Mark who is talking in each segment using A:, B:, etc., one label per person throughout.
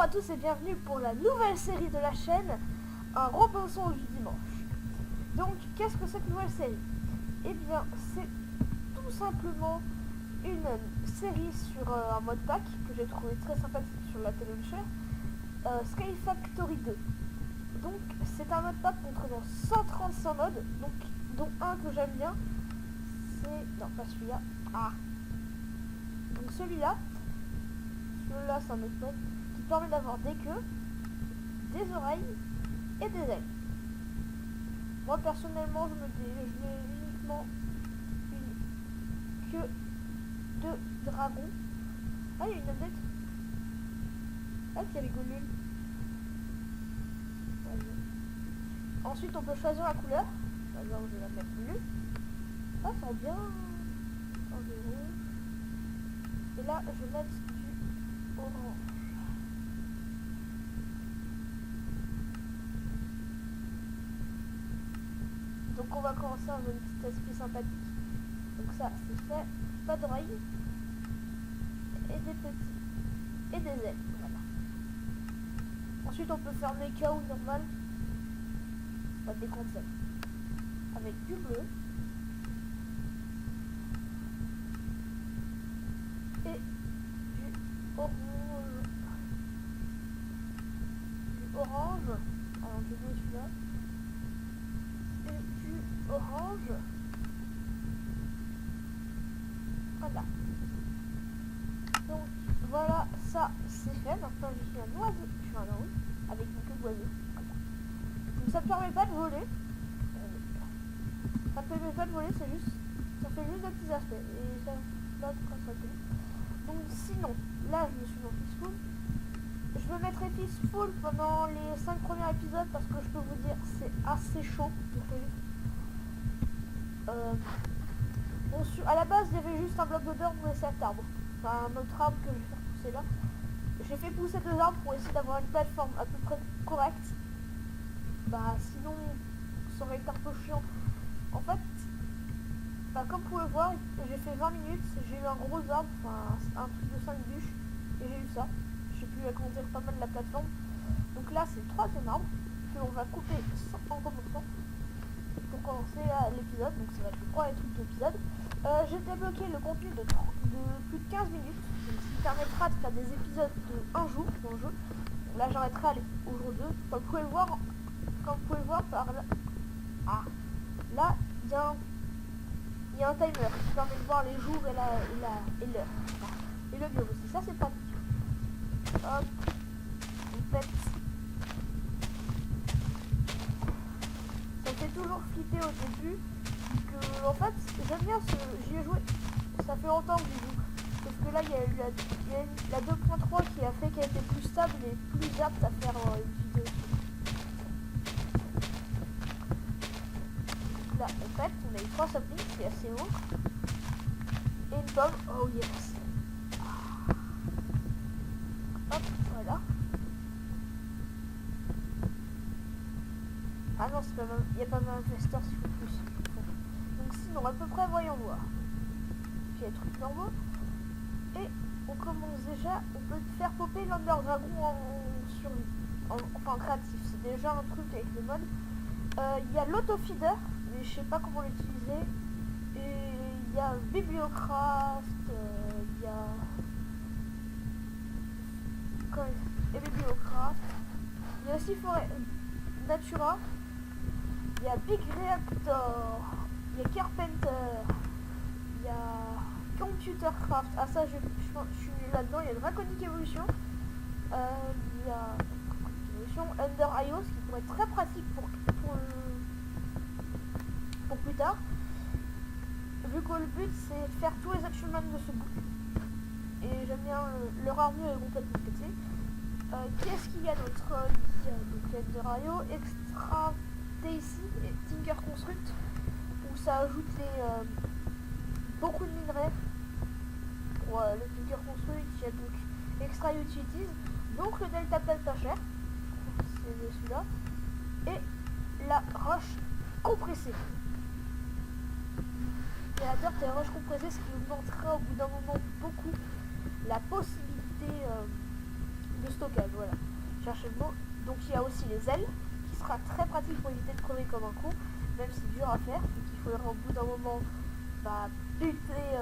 A: à tous et bienvenue pour la nouvelle série de la chaîne, un Robinson du dimanche. Donc, qu'est-ce que cette nouvelle série? Eh bien, c'est tout simplement une série sur un mode pack que j'ai trouvé très sympathique sur la télévision, Sky Factory 2. Donc, c'est un mode pack contenant 135 modes, donc, dont un que j'aime bien, c'est... non, pas celui-là. Ah. Donc celui-là, c'est un autre mode qui permet d'avoir des queues, des oreilles et des ailes. Moi personnellement, je mets uniquement une queue de dragon. Ah, il y a une update. Ah, il y a les golules. Ensuite, on peut choisir la couleur. Par exemple, je vais la mettre bleue. Ah, ça sent bien. Et là, je vais mettre du orange. Donc on va commencer dans une petite esprit sympathique. Donc ça, c'est fait. Pas d'oreilles. Et des petits. Et des ailes. Voilà. Ensuite, on peut faire des KO normal. Pas des concepts. Avec du bleu. Et du orange. Du orange. Alors, je vais celui-là. Et du orange. Voilà. Donc, voilà, ça c'est fait. Maintenant, je suis un oiseau. Je suis un oiseau avec une queue d'oiseau. Voilà. Donc, ça ne permet pas de voler. Ça ne permet pas de voler, c'est juste. Ça fait juste des petits aspects. Et ça. Là, ça fait. Donc sinon, là je me suis mis Fistful. Je me mettrai Fistful pendant les 5 premiers épisodes parce que je peux vous dire c'est assez chaud pour à la base il y avait juste un bloc d'odeur pour cet arbre. Enfin un autre arbre que je vais faire pousser là. J'ai fait pousser 2 arbres pour essayer d'avoir une plateforme à peu près correcte. Bah sinon ça aurait été un peu chiant. En fait, comme vous pouvez voir, j'ai fait 20 minutes, j'ai eu un gros arbre, enfin un truc de 5 bûches, et j'ai eu ça. J'ai pu agrandir pas mal la plateforme. Donc là, c'est le 3e arbre que l'on va couper en commençant pour commencer l'épisode. Donc ça va être le premier truc d'épisode. J'ai débloqué le contenu de plus de 15 minutes, donc ce qui permettra de faire des épisodes de 1 jour dans le jeu. Donc là, j'arrêterai au jour 2. Comme vous pouvez voir par là. Ah, là, il y a un timer qui permet de voir les jours et l'heure. Et le bio aussi, ça c'est pratique. Hop, on pète. Ça me fait toujours flipper au début. Que, en fait, j'aime bien j'y ai joué. Ça fait longtemps que j'y joue. Sauf que là, il y a eu la 2.3 qui a fait qu'elle était plus stable et plus apte à faire une vidéo. Là, on pète, on a eu 3 saplings, c'est assez haut. Et une pomme, oh yes. Hop, voilà. Ah non, il n'y a pas manifesteur s'il faut plus. Donc sinon, à peu près, voyons voir. Puis il y a des trucs normaux. Et on commence déjà, on peut faire popper l'Under Dragon en créatif. C'est déjà un truc avec le mode. Il y a l'autofeeder, mais je sais pas comment l'utiliser. Et il y a Bibliocraft, il y a... Et Bibliocraft. Il y a aussi Forêt Natura. Il y a Big Reactor. Il y a Carpenter. Il y a Computercraft. Ah ça je suis là-dedans. Il y a Draconic Evolution. Il y a Under IO, ce qui pourrait être très pratique pour plus tard, vu que le but c'est de faire tous les achievements de ce book. Et j'aime bien leur armure est complètement pété. Qu'est-ce qu'il y a d'autre? Il y a donc Under IO, Extra Daisy et Tinker Construct, où ça ajoute beaucoup de minerais. Pour le Tinker Construct, il y a donc Extra Utilities, donc le Delta Cher. C'est celui-là, et la roche compressée. Et la dirt et la roche compressée, ce qui augmentera au bout d'un moment beaucoup la possibilité de stockage, voilà. Cherchez le mot. Donc il y a aussi les ailes, qui sera très pratique pour éviter de crever comme un con, même si c'est dur à faire, et qu'il faudra au bout d'un moment buter,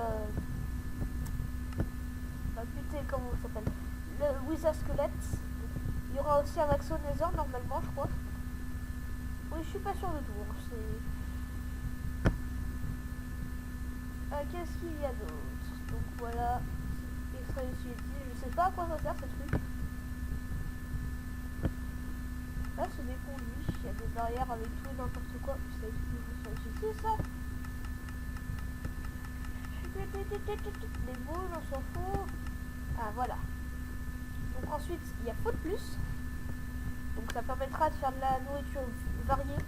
A: comment ça s'appelle, le Wither Squelette. Il y aura aussi un Axo Nether normalement, je crois. Oui, je suis pas sûr de tout. Qu'est-ce qu'il y a d'autre? Donc voilà, extra utility. Je sais pas à quoi ça sert ce truc. Là, c'est des conduits. Il y a des barrières avec tout et n'importe quoi. C'est utile ça. Les boules, on s'en fout. Ah, voilà. Donc ensuite, il y a Food Plus. Donc ça permettra de faire de la nourriture variée.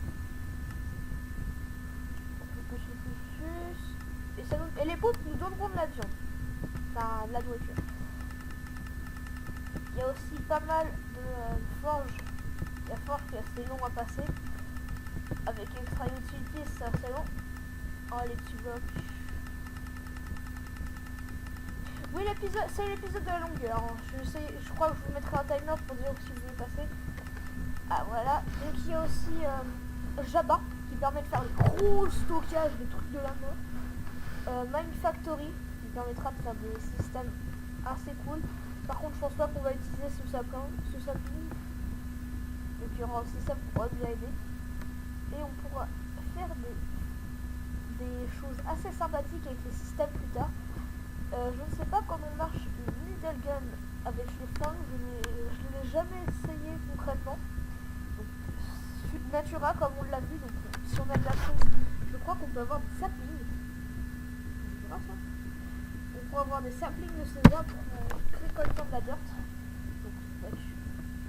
A: Et les potes nous donneront de la viande. Enfin, de la nourriture. Il y a aussi pas mal de forges. La forge qui est assez long à passer. Avec extra utility, c'est assez long. Oh, les petits blocs. Oui, c'est l'épisode de la longueur. Je crois que je vous mettrai un timer pour dire si vous voulez passer. Ah, voilà. Donc, il y a aussi Jabba qui permet de faire le gros stockage des trucs de la mort. Mine Factory qui permettra de faire des systèmes assez cool. Par contre, je pense pas qu'on va utiliser ce sapin. Donc, il y aura un système pour upgrader. Et on pourra faire des choses assez sympathiques avec les systèmes plus tard. Je ne sais pas comment marche une needle gun avec le flingue, je ne l'ai jamais essayé concrètement. Donc, Natura, comme on l'a vu, donc si on a de la chance, je crois qu'on peut avoir des saplings. C'est grave ça. On peut avoir des saplings de ces arbres récoltant de la dirt. Donc,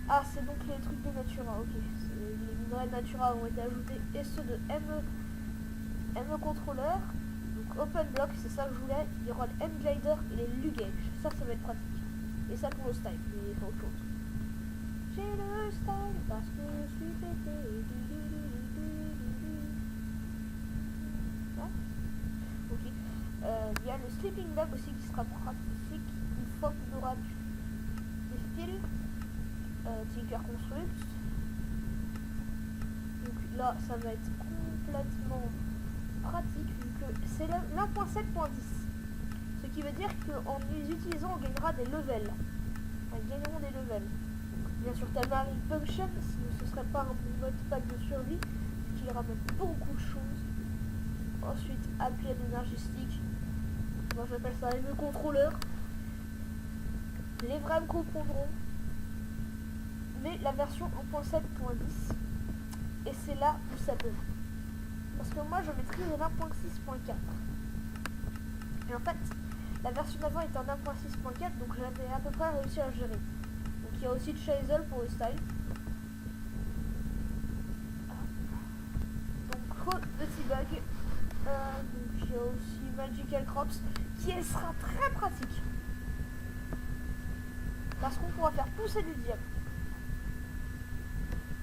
A: ah, c'est donc les trucs de Natura, ok. Les minerais de Natura ont été ajoutés et ceux de ME Controller. Donc Open Block, c'est ça que je voulais. Il y aura le M-Glider et les Lugage. Ça va être pratique. Et ça pour le style, mais c'est autre chose. J'ai le style parce que je suis pété. Ouais. Ok. Il y a le Sleeping Bag aussi qui sera pratique une fois qu'on aura des fils. Tinker Construct. Donc là, ça va être complètement pratique vu que c'est l'1.7.10. Ce qui veut dire qu'en les utilisant, on gagnera des levels. Enfin, ils gagneront des levels. Donc, bien sûr, Tamarind Function, sinon ce serait pas un mode pack de survie, qui ramène beaucoup de choses. Ensuite, appli énergistique. Moi j'appelle ça les contrôleurs. Les vrais me comprendront. Mais la version 1.7.10, et c'est là où ça peut. Parce que moi je maîtrise 1.6.4. Et en fait, la version d'avant était en 1.6.4, donc j'avais à peu près réussi à gérer. Donc il y a aussi de Chazelle pour le style. Donc petit bug. Donc il y a aussi Magical Crops qui sera très pratique. Parce qu'on pourra faire pousser du diable.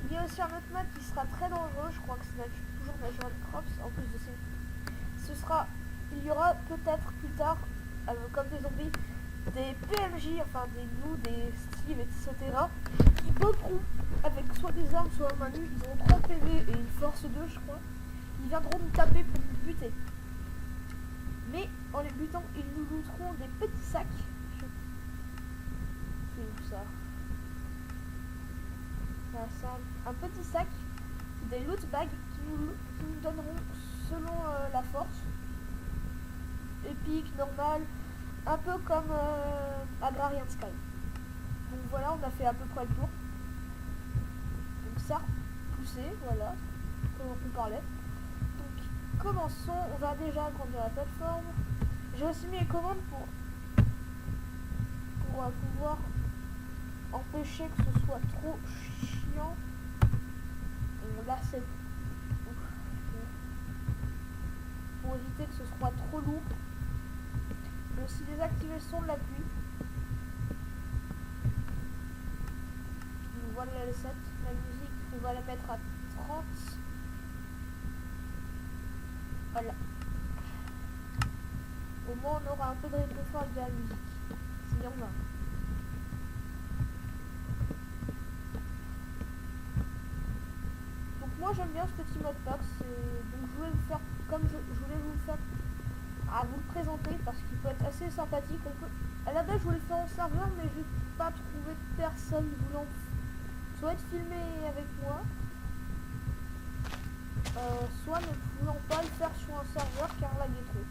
A: Il y a aussi un autre mode qui sera très dangereux, je crois que c'est toujours Natural Crops, en plus de il y aura peut-être plus tard, comme des zombies, des PMJ, enfin des gnous, des Steve, etc. qui botteront avec soit des armes, soit en main nue, ils auront 3 PV et une force 2 je crois. Ils viendront nous taper pour nous buter. Mais en les butant, ils nous looteront des petits sacs. C'est où ça? Un petit sac, des loot bags qui nous donneront selon la force. Épique, normal, un peu comme Agrarian Sky. Donc voilà, on a fait à peu près le tour. Donc ça, poussé, voilà, comme on parlait. Donc commençons, on va déjà agrandir la plateforme. J'ai aussi mis les commandes pour pouvoir empêcher que ce soit trop chiant. Là c'est pour éviter que ce soit trop lourd. Je vais aussi désactiver le son de la pluie. Donc voilà les 7. La musique, on va la mettre à 30. Voilà. Au moins on aura un peu de réconfort avec la musique. S'il y en a. moi j'aime bien ce petit modpack, donc je voulais vous faire comme je voulais vous faire à vous le présenter parce qu'il peut être assez sympathique. À la base je voulais le faire en serveur mais j'ai pas trouvé personne voulant soit être filmé avec moi, soit ne voulant pas le faire sur un serveur car là il est trop.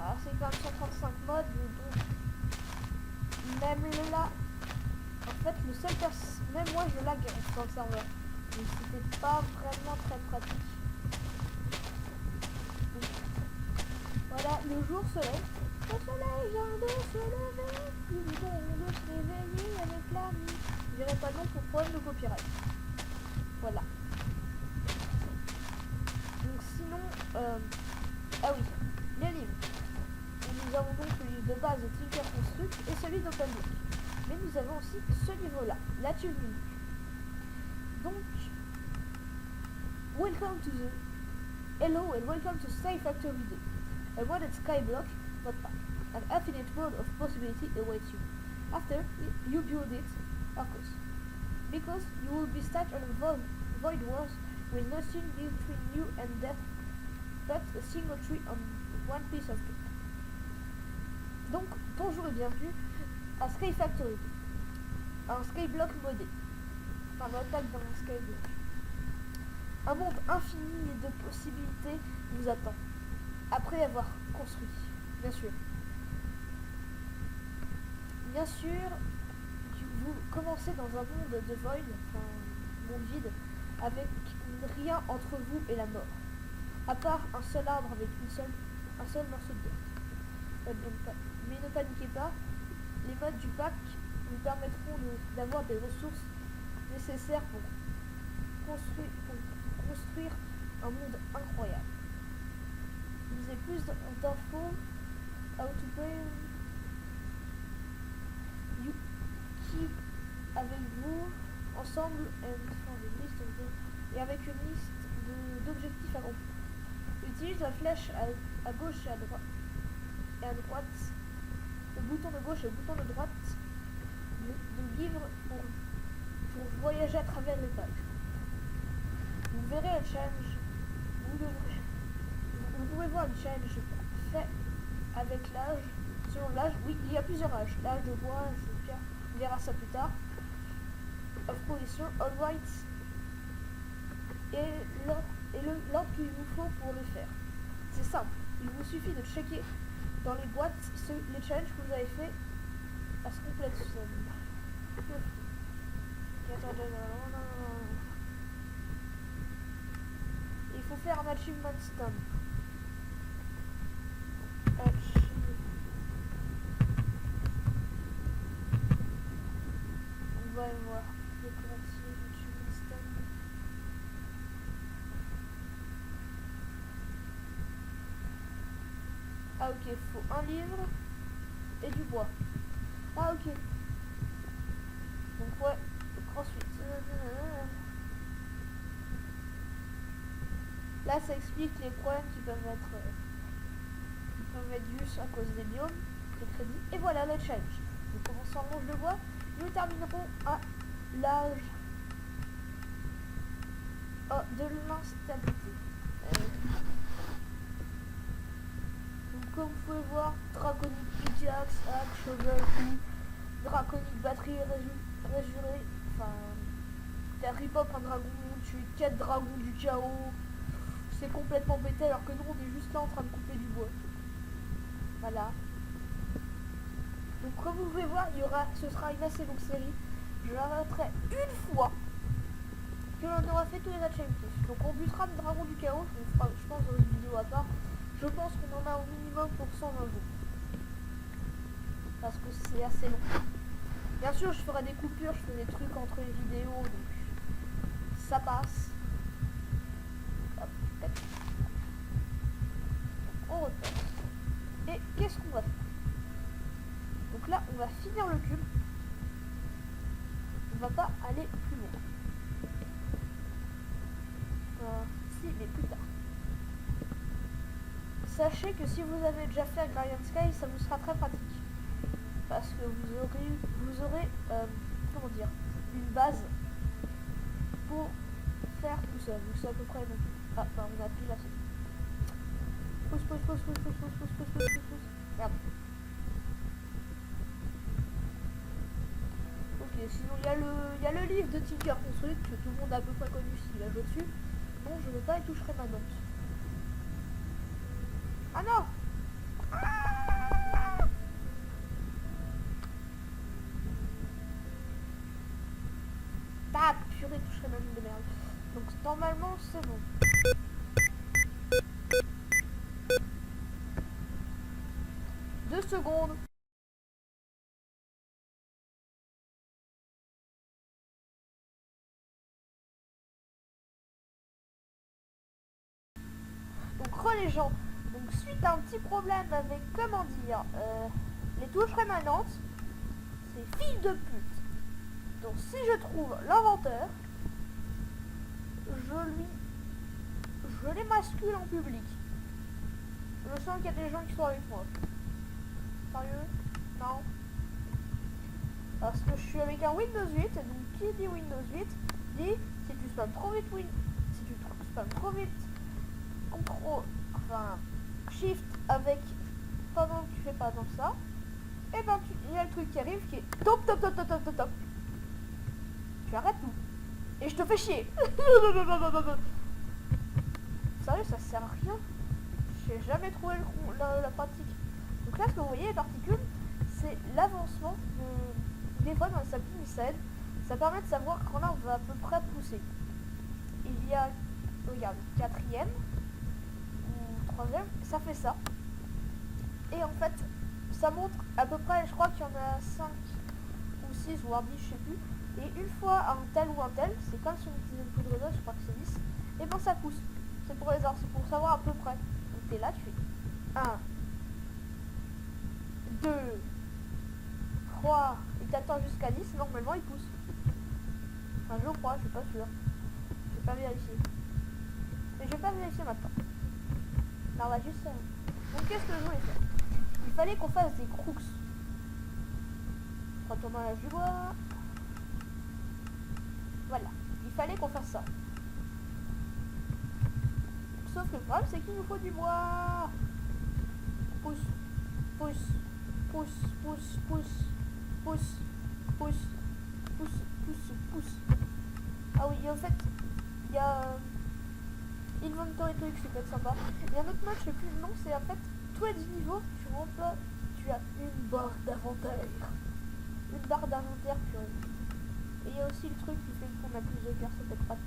A: Alors c'est quand même 135 modes donc même là en fait le seul même moi je lag sur le serveur. Donc c'était pas vraiment très pratique. Donc, voilà, le jour se lève. Le soleil vient de se lever. Il est bon de se réveiller avec la nuit. Je dirais pas non pour problème de copyright. Voilà. Donc sinon, ah oui, les livres. Et nous avons donc le livre de base de Tinker Construct et celui d'OpenBlock. Mais nous avons aussi ce livre-là, l'Achievement. Donc, hello and welcome to Sky Factory Day, a modded skyblock modpack. An infinite world of possibility awaits you. After you build it, of course. Because you will be stuck on a void world with nothing between you and death but a single tree on one piece of cake. Donc, bonjour et bienvenue à Sky Factory Day, un skyblock modé. Enfin, modpack dans un skyblock. Un monde infini de possibilités vous attend, après avoir construit, bien sûr. Bien sûr, vous commencez dans un monde de void, enfin, monde vide, avec rien entre vous et la mort, à part un seul arbre avec un seul morceau de dirt. Mais ne paniquez pas, les mods du pack vous permettront d'avoir des ressources nécessaires pour construire un monde incroyable. Lisez plus d'infos, how to play, you keep avec vous, ensemble, et avec une liste d'objectifs à remplir. Utilise la flèche à gauche et à droite, le bouton de gauche et le bouton de droite du livre pour voyager à travers les pages. Vous verrez le challenge. Vous pouvez voir le challenge fait avec l'âge. Selon l'âge, oui, il y a plusieurs âges. L'âge de bois, on verra ça plus tard. Of position, all rights. Et l'ordre qu'il vous faut pour le faire. C'est simple. Il vous suffit de checker dans les boîtes les challenges que vous avez fait à ce complète. Il faut faire un achievement stone. On va voir. Achievement stone. Ah ok, faut un livre et du bois. Ah ok. Donc ouais, ensuite. Là, ça explique les problèmes qui peuvent être dus à cause des biomes, des crédits. Et voilà le challenge. Nous commençons en manche de bois. Nous terminerons à l'âge de l'instabilité. Donc, comme vous pouvez voir, draconique pickaxe, axe, shovel, draconique batterie résurée. Enfin, t'as rip-up un dragon, tu es 4 dragons du chaos. C'est complètement pété alors que nous on est juste là en train de couper du bois. Voilà. Donc comme vous pouvez voir, ce sera une assez longue série. Je l'arrêterai une fois que l'on aura fait tous les achievements. Donc on butera le dragon du chaos, on fera, je pense, dans une vidéo à part. Je pense qu'on en a au minimum pour 120 jours. Parce que c'est assez long. Bien sûr je ferai des coupures, je fais des trucs entre les vidéos, donc ça passe. On repère. Et qu'est-ce qu'on va faire? Donc là, on va finir le cube. On va pas aller plus loin. Si, mais plus tard. Sachez que si vous avez déjà fait Agrarian Sky, ça vous sera très pratique. Parce que vous aurez comment dire, une base pour faire tout c'est à peu près bon. Ah, bah on a appuyé là. Pousse. Merde. Ok, sinon il y a le livre de Tinker Construct que tout le monde a à peu près connu s'il a joué dessus. Bon, je vais pas y toucher ma note. Ah non! Ah purée, toucherai ma mine de merde. Donc normalement c'est bon. Deux secondes. Donc les gens. Donc suite à un petit problème avec, comment dire, les touches rémanentes, c'est fille de pute. Donc si je trouve l'inventeur, je les mascule en public. Je sens qu'il y a des gens qui sont avec moi. Sérieux? Non. Parce que je suis avec un Windows 8, donc qui dit Windows 8 dit si tu spams trop vite si tu spams trop vite Shift avec pendant que tu fais par exemple ça, et ben il y a le truc qui arrive qui est top. Tu arrêtes tout. Et je te fais chier. Sérieux, ça sert à rien. J'ai jamais trouvé la pratique. Donc là, ce que vous voyez, les particules, c'est l'avancement des fois dans les sampling, ça aide. Ça permet de savoir quand l'arbre va à peu près pousser. Il y a, regarde, quatrième ou troisième, ça fait ça. Et en fait, ça montre à peu près, je crois qu'il y en a 5 ou 6 voire 10, je sais plus. Et une fois un tel ou un tel, c'est comme si on utilisait une poudre d'os, je crois que c'est 10, et ben ça pousse. C'est pour les arbres, c'est pour savoir à peu près. Donc t'es là, tu fais 1, 2, 3, et t'attends jusqu'à 10, normalement il pousse. Enfin je crois, je suis pas sûr. Je vais pas vérifier. Mais je vais pas vérifier maintenant. Là on va juste... Donc qu'est-ce que je voulais faire? Il fallait qu'on fasse des crooks. Retournons à l'âge du bois. Voilà, il fallait qu'on fasse ça. Sauf que le problème c'est qu'il nous faut du bois. Pousse. Ah oui, en fait, il y a Inventory Truc, c'est peut-être sympa. Il y a un autre mode, je sais plus le nom, c'est en fait, tous les 10 niveaux, tu montes là, tu as une barre d'inventaire. Une barre d'inventaire, purée. Et il y a aussi le truc qui fait qu'on a plus de cœur, ça peut être pratique.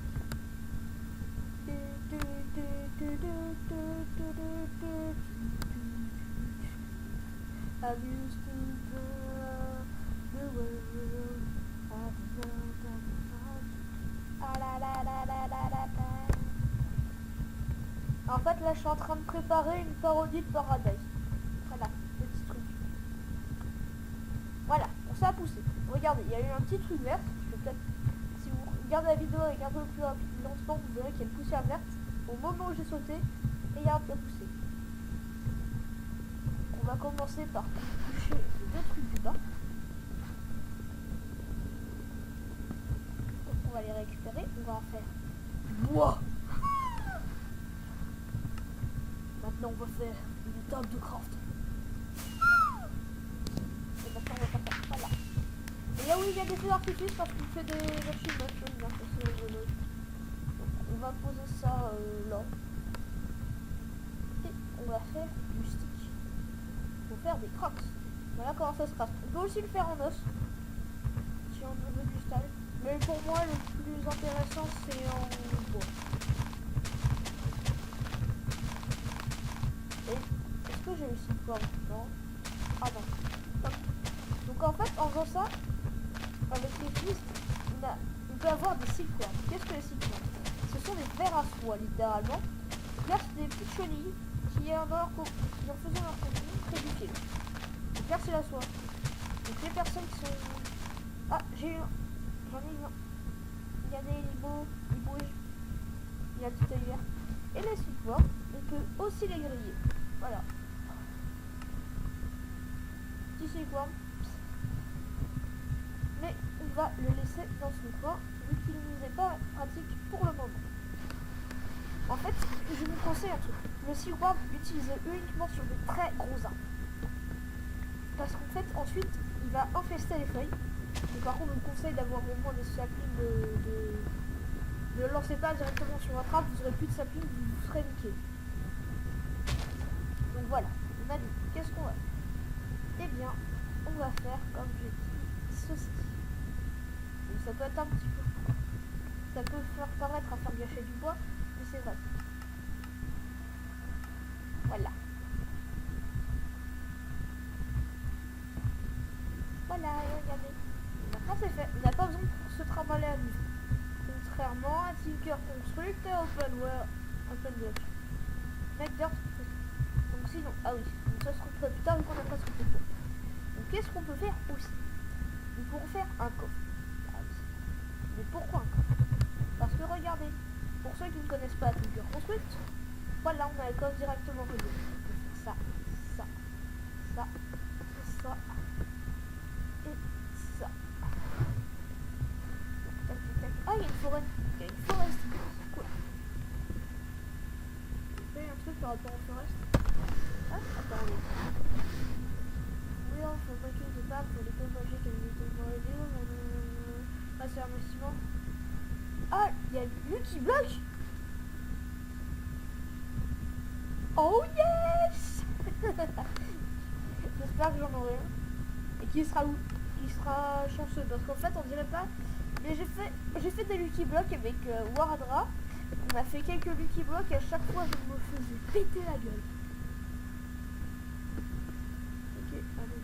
A: I'm used to the world. En fait, là, je suis en train de préparer une parodie de Paradise. Voilà, petit truc. Voilà, bon, ça a poussé. Regardez, il y a eu un petit truc vert. Je vais peut-être, si vous regardez la vidéo avec un peu plus lentement, vous verrez qu'il y a une poussière verte au moment où j'ai sauté et il y a un peu poussé. On va commencer par toucher les deux trucs du bas. Donc on va les récupérer, on va en faire bois. Maintenant on va faire une table de craft. Et maintenant on va faire ça, voilà. Et là où il y a des feux d'artifice parce qu'il fait des achievements, j'aime bien ça, c'est rigolo. Donc on va poser ça là. Et on va faire du stick. Pour faire des crocs. Voilà comment ça se craft. On peut aussi le faire en os. Si on veut du style. Mais pour moi le plus intéressant c'est en bois. Et est-ce que j'ai réussi le corps? Non. Ah non. Hop. Donc en fait en faisant ça, avec les fils, on peut avoir des silkworms. Qu'est-ce que les silkworms? Ce sont des vers à soie littéralement. Là c'est des petites chenilles qui en faisant leur contenu très utile. Donc là c'est la soie. Donc les personnes qui sont... Ah j'en ai un. Regardez, il bouge. Il y a le petit œil vert. Et les silkworms, on peut aussi les griller. Voilà. Petit silkworm. Mais on va le laisser dans son coin vu qu'il ne nous est pas pratique pour le moment. fait, je vous conseille un truc. Le seaguard, utilisez uniquement sur de très gros arbres. Parce qu'en fait, ensuite, il va infester les feuilles. Et par contre, je vous conseille d'avoir au moins des saplings Ne le lancez pas directement sur votre arbre, vous aurez plus de saplings, vous serez niqué. Donc voilà, on a dit, qu'est-ce qu'on va faire? Eh bien, on va faire, comme j'ai dit, ceci. Donc ça peut être un petit peu... Ça peut faire paraître à faire gâcher du bois, mais c'est vrai. Voilà. Voilà, regardez. Maintenant c'est fait. On n'a pas besoin de se trimballer à vivre. Contrairement à Tinker Construct et Open World. D'accord. Donc sinon, ah oui, donc ça se retrouve plus tard vu qu'on n'a pas ce qu'on peut faire. Donc qu'est-ce qu'on peut faire aussi? Nous pourrons faire un coffre. Ah oui. Mais pourquoi un coffre? Parce que regardez, pour ceux qui ne connaissent pas Tinker Construct, voilà, on a le coffre directement relié. On peut faire ça, ça, ça, ça, et ça. Tac, tac, tac. Ah, il y a une forêt. Il y a une forêt ici. C'est cool. Il y a un truc par rapport aux forêts. Ah, attendez. Oui, on faut fabriquer des balles pour les codes magiques et les codes radio. Ah, c'est un investissement. Ah, il y a Lucky Block. Oh yes. J'espère que j'en aurai un. Et qui sera où? Qui sera chanceux. Parce qu'en fait, on dirait pas. Mais j'ai fait des Lucky Blocks avec Wardra. On a fait quelques Lucky Blocks et à chaque fois, je me faisais péter la gueule. Ok, allez,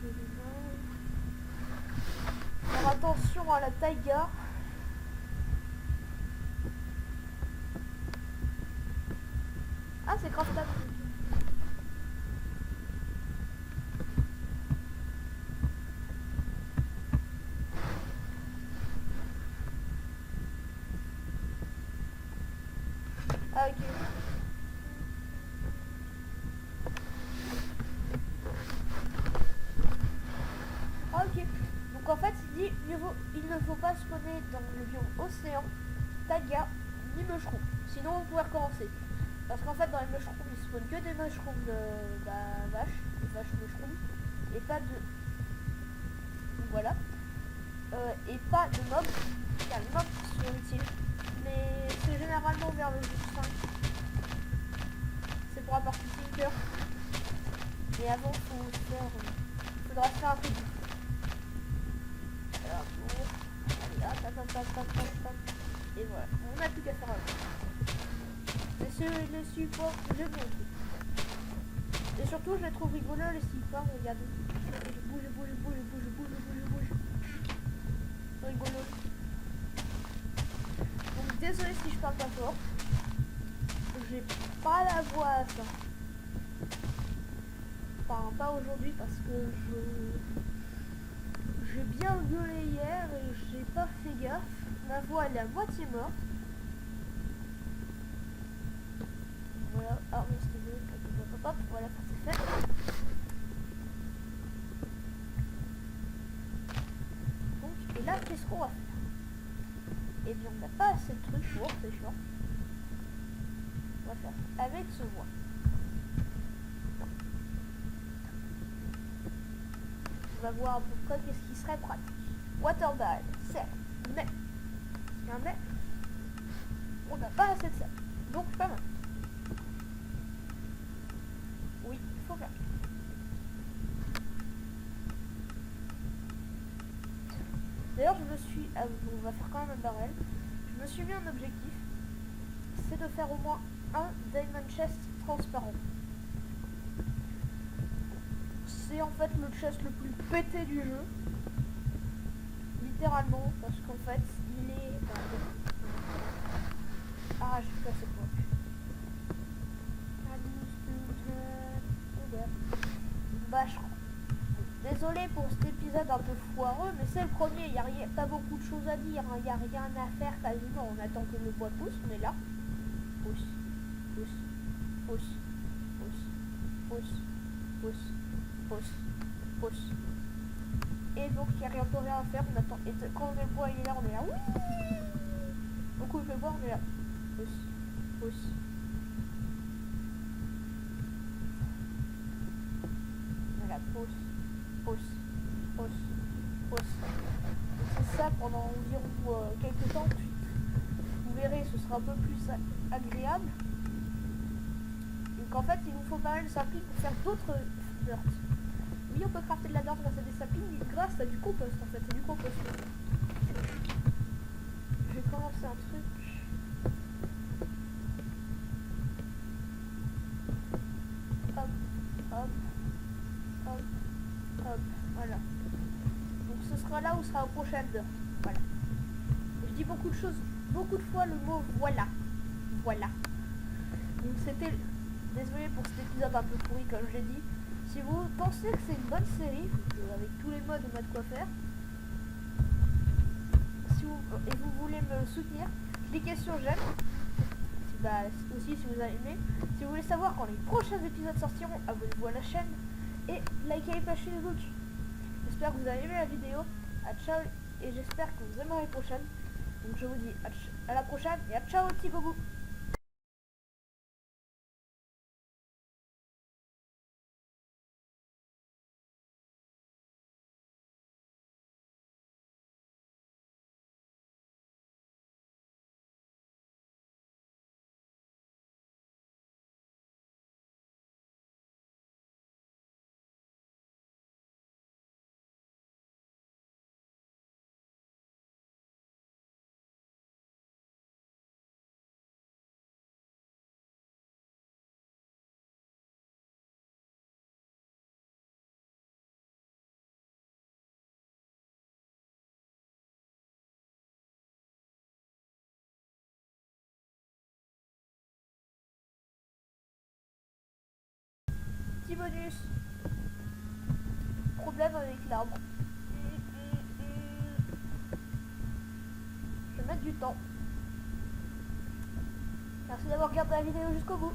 A: faire attention à la taiga. Ah, c'est craftable. Ah, ok. Ah, ok. Donc en fait, il dit il ne faut pas spawner dans le biome océan, taiga, ni mushroom. Sinon, vous pouvez recommencer. Parce qu'en fait, dans les mushrooms, il spawn que des mushrooms de vaches, des vaches mushrooms, et pas de... Donc voilà. Et pas de mobs, car les mobs sont utiles. Mais c'est généralement vers le jour 5. C'est pour la partie Tinker. Et avant, faudra faire un peu de... Alors, bon... Allez, hop. Et voilà, on n'a plus qu'à faire un peu. Les supports, j'aime bien. Et surtout, je les trouve rigolos, les supports, regardez. Bouge. Rigolo. Donc, désolé si je parle pas fort. J'ai pas la voix à ça. Enfin, pas aujourd'hui parce que j'ai bien gueulé hier et j'ai pas fait gaffe. Ma voix elle est à moitié morte. Voilà, ah oui c'était bien, voilà ça c'est fait. Donc, et là qu'est-ce qu'on va faire? Et bien on n'a pas assez de trucs pour, c'est chiant. On va faire avec ce bois. On va voir à peu près qu'est-ce qui serait pratique. Waterball, certes, mais on n'a pas assez de ça. Donc pas mal. Oui, il faut faire. D'ailleurs, on va faire quand même un barrel. Je me suis mis un objectif, c'est de faire au moins un Diamond Chest transparent. C'est en fait le chest le plus pété du jeu. Littéralement, parce qu'en fait, il est... Ah, j'ai pas assez de points. Désolé pour cet épisode un peu foireux, mais c'est le premier, il n'y a pas beaucoup de choses à dire, il n'y a rien à faire quasiment, on attend que le bois pousse, on est là. Pousse. Et donc il n'y a rien pour rien à faire, on attend. Et quand le bois il est là, on est là. Oui. Donc où je le bois, on est là. pause, pause, pause, pause. C'est ça pendant environ quelques temps. Ensuite, vous verrez, ce sera un peu plus agréable. Donc en fait, il vous faut pas mal de saplings pour faire d'autres dirt. Oui, on peut crafter de la dirt grâce à des saplings, grâce à du compost en fait, c'est du compost. Je vais commencer un truc. Hop, hop, hop, hop, voilà. Donc ce sera là où sera la prochaine dirt. Voilà. Je dis beaucoup de choses, beaucoup de fois le mot voilà. Voilà. Donc c'était... Désolé pour cet épisode un peu pourri comme je l'ai dit. Si vous pensez que c'est une bonne série, avec tous les modes on a de quoi faire, si vous, et vous voulez me soutenir, cliquez sur j'aime. Aussi si vous avez aimé. Si vous voulez savoir quand les prochains épisodes sortiront, abonnez-vous à la chaîne et likez et partagez les autres. J'espère que vous avez aimé la vidéo. À ciao et j'espère que vous aimerez la prochaine. Donc je vous dis à la prochaine et à ciao petit gogo. Petit bonus. Problème avec l'arbre. Je vais mettre du temps. Merci d'avoir regardé la vidéo jusqu'au bout.